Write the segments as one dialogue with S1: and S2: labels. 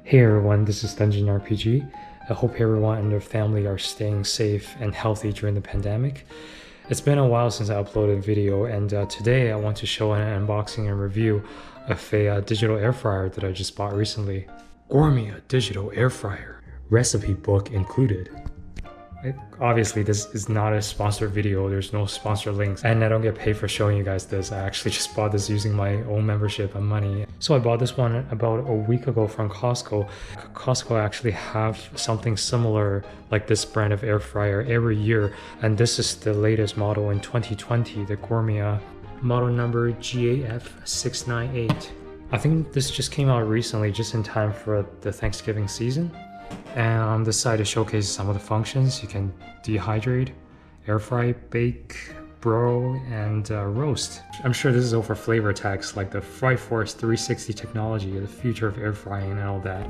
S1: Hey everyone, this is DungeonRPG. I hope everyone and their family are staying safe and healthy during the pandemic. It's been a while since I uploaded a video, and today I want to show an unboxing and review of a digital air fryer that I just bought recently. Gourmia digital air fryer. Recipe book included. Obviously, this is not a sponsored video. There's no sponsor links, and I don't get paid for showing you guys this. I actually just bought this using my own membership and money. So I bought this one about a week ago from Costco. Costco actually have something similar like this brand of air fryer every year, and this is the latest model in 2020, the Gourmia model number GAF698. I think this just came out recently, just in time for the Thanksgiving season. And on this side it showcases some of the functions. You can dehydrate, air fry, bake, broil, and roast. I'm sure this is all for flavor text like the Fry Force 360 technology, the future of air frying and all that.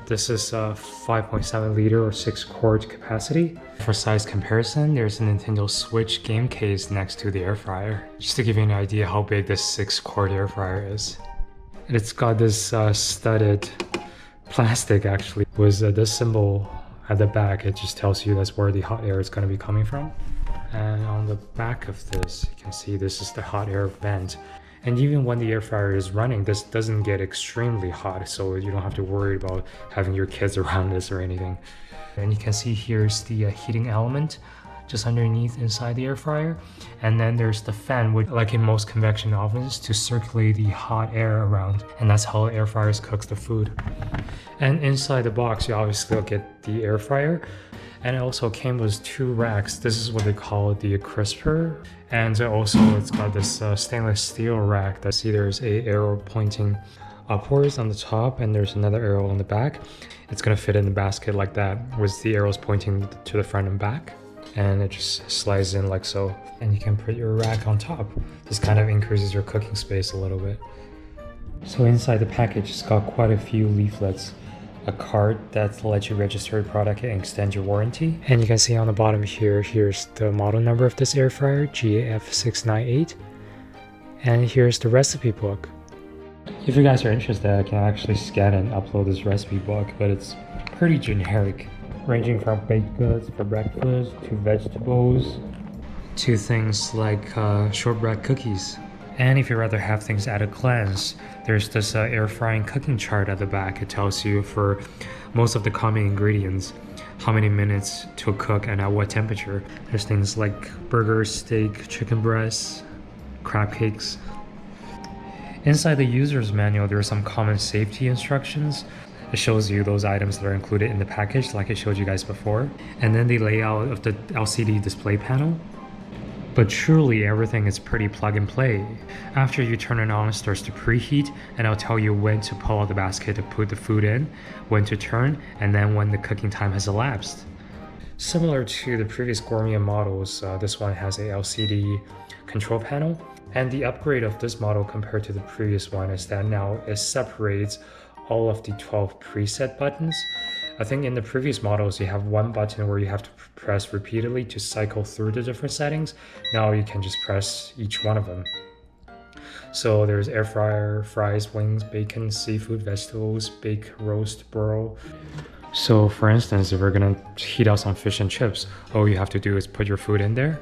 S1: This is a 5.7 liter or 6 quart capacity. For size comparison, there's a Nintendo Switch game case next to the air fryer, just to give you an idea how big this 6 quart air fryer is. And it's got this studded plastic actually was this symbol at the back. It just tells you that's where the hot air is going to be coming from. And on the back of this, you can see this is the hot air vent. And even when the air fryer is running, this doesn't get extremely hot, so you don't have to worry about having your kids around this or anything. And you can see here's the heating element just underneath inside the air fryer, and then there's the fan, which, like in most convection ovens, to circulate the hot air around, and that's how air fryers cooks the food. And inside the box you obviously will get the air fryer, and it also came with 2 racks. This is what they call the crisper, and also it's got this stainless steel rack. That see there's a arrow pointing upwards on the top, and there's another arrow on the back. It's gonna fit in the basket like that, with the arrows pointing to the front and back. And it just slides in like so, and you can put your rack on top. This kind of increases your cooking space a little bit. So inside the package, it's got quite a few leaflets, a card that lets you register your product and extend your warranty. And you can see on the bottom here, here's the model number of this air fryer, GAF698, and here's the recipe book. If you guys are interested, I can actually scan and upload this recipe book, but it's pretty generic, ranging from baked goods for breakfast to vegetables to things like shortbread cookies. And if you'd rather have things at a glance, there's this air frying cooking chart at the back. It tells you for most of the common ingredients how many minutes to cook and at what temperature. There's things like burgers, steak, chicken breasts, crab cakes. Inside the user's manual, there are some common safety instructions. It shows you those items that are included in the package like I showed you guys before, and then the layout of the LCD display panel. But truly everything is pretty plug and play. After you turn it on, it starts to preheat, and it'll tell you when to pull out the basket to put the food in, when to turn, and then when the cooking time has elapsed. Similar to the previous Gourmia models, this one has a LCD control panel, and the upgrade of this model compared to the previous one is that now it separates all of the 12 preset buttons. I think in the previous models you have one button where you have to press repeatedly to cycle through the different settings. Now you can just press each one of them. So there's air fryer, fries, wings, bacon, seafood, vegetables, bake, roast, broil. So for instance, if we're gonna heat out some fish and chips, all you have to do is put your food in there,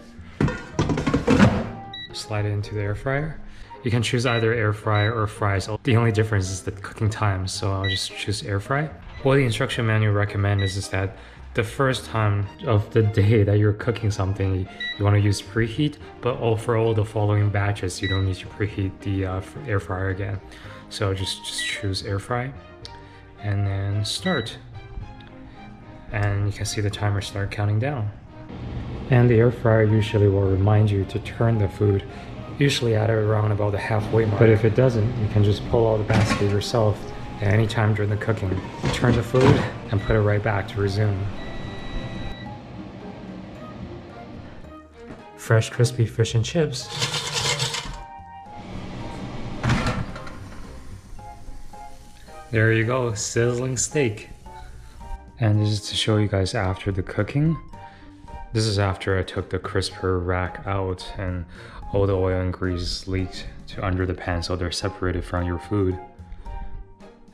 S1: slide it into the air fryer. You can choose either air fryer or fries. The only difference is the cooking time, so I'll just choose air fry. What the instruction manual recommends is that the first time of the day that you're cooking something, you want to use preheat, but for all the following batches, you don't need to preheat the air fryer again. So just choose air fry, and then start. And you can see the timer start counting down. And the air fryer usually will remind you to turn the food, usually at around about the halfway mark. But if it doesn't, you can just pull out the basket yourself at any time during the cooking. Turn the food and put it right back to resume. Fresh crispy fish and chips. There you go, sizzling steak. And this is to show you guys after the cooking. This is after I took the crisper rack out and all the oil and grease leaked to under the pan, so they're separated from your food.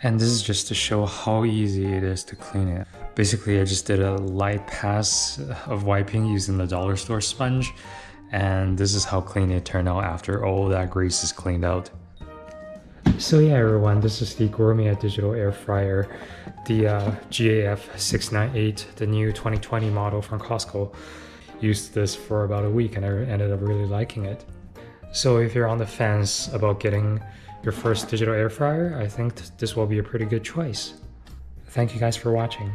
S1: And this is just to show how easy it is to clean it. Basically, I just did a light pass of wiping using the dollar store sponge, and this is how clean it turned out after all that grease is cleaned out. So yeah everyone, this is the Gourmia digital air fryer, the GAF698, the new 2020 model from Costco. Used this for about a week and I ended up really liking it. So if you're on the fence about getting your first digital air fryer, I think this will be a pretty good choice. Thank you guys for watching.